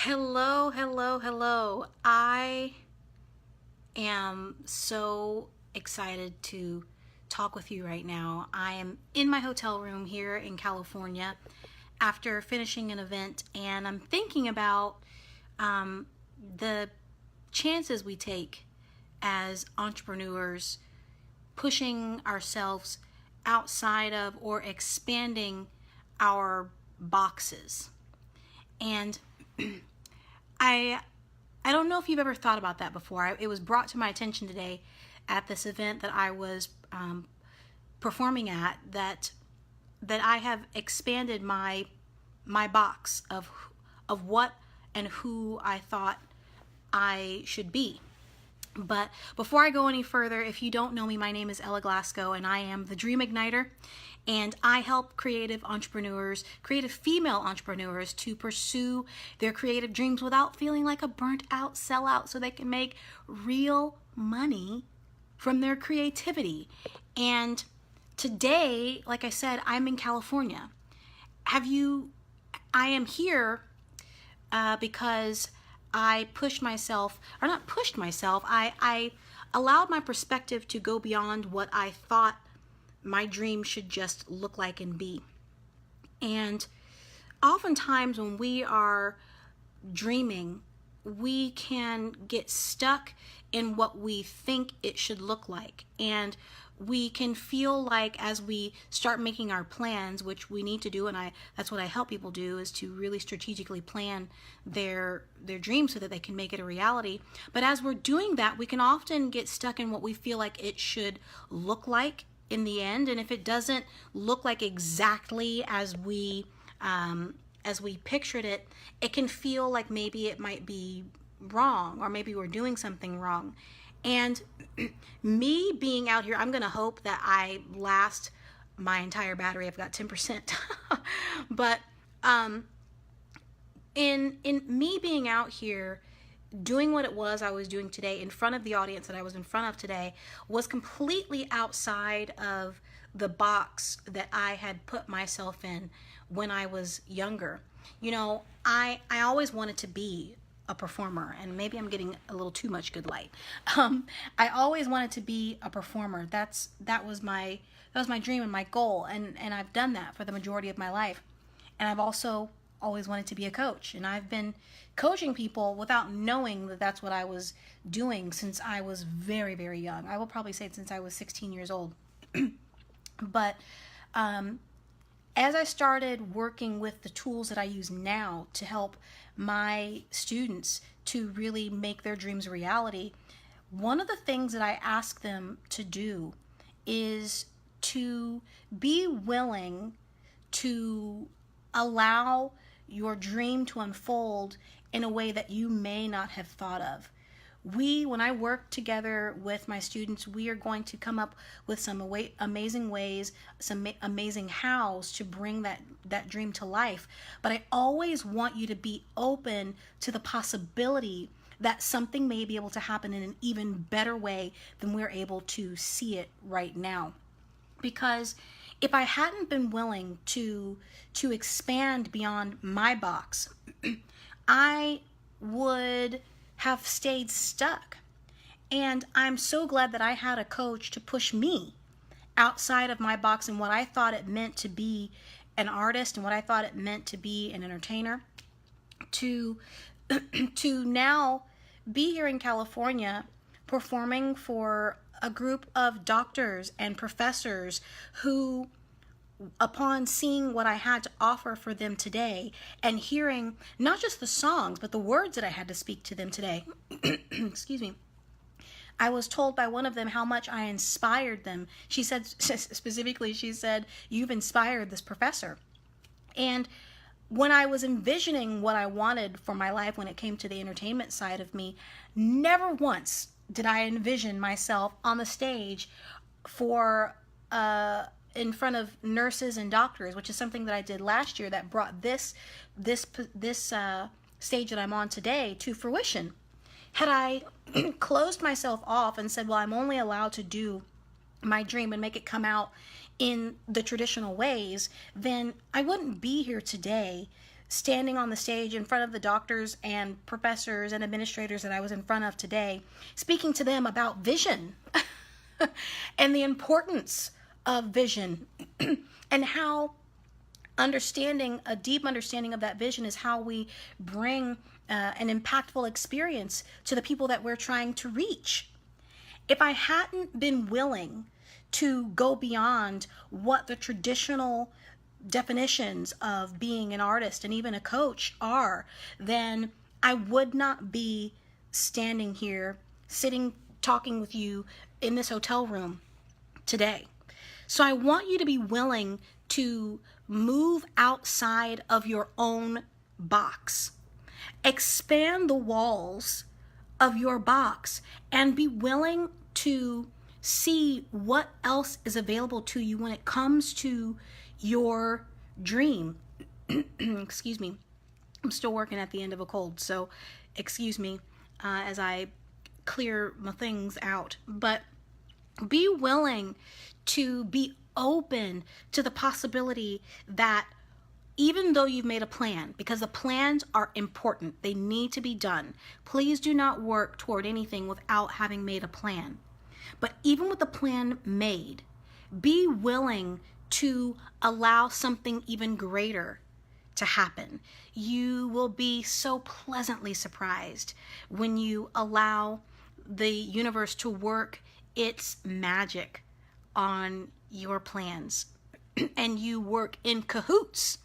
Hello, hello, hello. I am so excited to talk with you right now. I am in my hotel room here in California after finishing an event, and I'm thinking about um, the chances we take as entrepreneurs, pushing ourselves outside of or expanding our boxes. And I I don't know if you've ever thought about that before. It was brought to my attention today at this event that I was performing at that I have expanded my box of what and who I thought I should be. But before I go any further, if you don't know me, my name is Ella Glasgow, and I am the Dream Igniter. And I help creative entrepreneurs, creative female entrepreneurs, to pursue their creative dreams without feeling like a burnt out sellout so they can make real money from their creativity. And today, like I said, I'm in California. I am here because I pushed myself, or not pushed myself, I allowed my perspective to go beyond what I thought my dream should just look like and be. And oftentimes when we are dreaming, we can get stuck in what we think it should look like. And we can feel like as we start making our plans, which we need to do, and that's what I help people do, is to really strategically plan their dreams so that they can make it a reality. But as we're doing that, we can often get stuck in what we feel like it should look like in the end. And if it doesn't look like exactly as we pictured it, it can feel like maybe it might be wrong, or maybe we're doing something wrong. And me being out here, I'm going to hope that I last my entire battery. I've got 10%. But in me being out here doing what it was I was doing today in front of the audience that I was in front of today was completely outside of the box that I had put myself in when I was younger. You know, I always wanted to be a performer, and maybe I'm getting a little too much good light. I always wanted to be a performer. That was my dream and my goal, and I've done that for the majority of my life. And I've also always wanted to be a coach, and I've been coaching people without knowing that that's what I was doing since I was very, very young. I will probably say since I was 16 years old. But as I started working with the tools that I use now to help my students to really make their dreams a reality, one of the things that I ask them to do is to be willing to allow your dream to unfold in a way that you may not have thought of. When I work together with my students, we are going to come up with some amazing ways, some amazing hows to bring that dream to life. But I always want you to be open to the possibility that something may be able to happen in an even better way than we're able to see it right now. Because if I hadn't been willing to expand beyond my box, I would have stayed stuck. And I'm so glad that I had a coach to push me outside of my box and what I thought it meant to be an artist and what I thought it meant to be an entertainer, to to now be here in California performing for a group of doctors and professors who, upon seeing what I had to offer for them today and hearing not just the songs, but the words that I had to speak to them today, excuse me, I was told by one of them how much I inspired them. She said, specifically, she said, "You've inspired this professor." And when I was envisioning what I wanted for my life when it came to the entertainment side of me, never once did I envision myself on the stage for in front of nurses and doctors, which is something that I did last year that brought this stage that I'm on today to fruition. Had I closed myself off and said, well, I'm only allowed to do my dream and make it come out in the traditional ways, then I wouldn't be here today standing on the stage in front of the doctors and professors and administrators that I was in front of today, speaking to them about vision and the importance of vision and how a deep understanding of that vision is how we bring an impactful experience to the people that we're trying to reach. If I hadn't been willing to go beyond what the traditional definitions of being an artist and even a coach are, then I would not be standing here, sitting, talking with you in this hotel room today. So I want you to be willing to move outside of your own box. Expand the walls of your box and be willing to see what else is available to you when it comes to your dream. Excuse me. I'm still working at the end of a cold, so excuse me as I clear my things out. But be willing to be open to the possibility that even though you've made a plan, because the plans are important, they need to be done. Please do not work toward anything without having made a plan. But even with the plan made, be willing to allow something even greater to happen. You will be so pleasantly surprised when you allow the universe to work its magic on your plans and you work in cahoots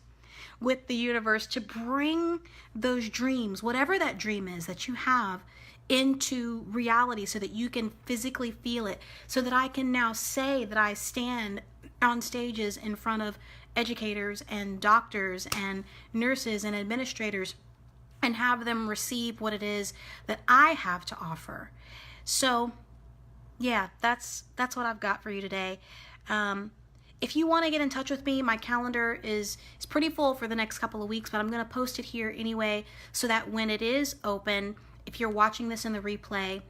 with the universe to bring those dreams, whatever that dream is that you have, into reality so that you can physically feel it, so that I can now say that I stand on stages in front of educators and doctors and nurses and administrators and have them receive what it is that I have to offer. So yeah, that's what I've got for you today. If you want to get in touch with me, my calendar is pretty full for the next couple of weeks, but I'm going to post it here anyway so that when it is open, if you're watching this in the replay,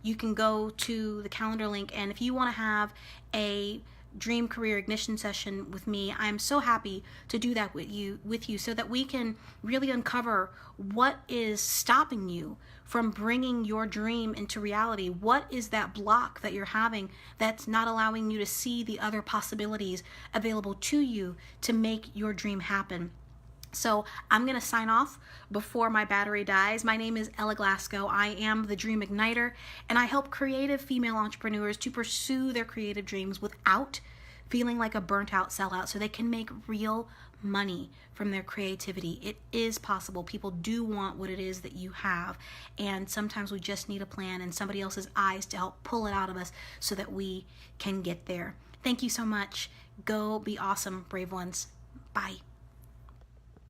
you can go to the calendar link. And if you want to have a dream career ignition session with me, I'm so happy to do that with you so that we can really uncover what is stopping you from bringing your dream into reality. What is that block that you're having that's not allowing you to see the other possibilities available to you to make your dream happen? So I'm going to sign off before my battery dies. My name is Ella Glasgow. I am the Dream Igniter, and I help creative female entrepreneurs to pursue their creative dreams without feeling like a burnt out sellout so they can make real money from their creativity. It is possible. People do want what it is that you have, and sometimes we just need a plan and somebody else's eyes to help pull it out of us so that we can get there. Thank you so much. Go be awesome, brave ones. Bye.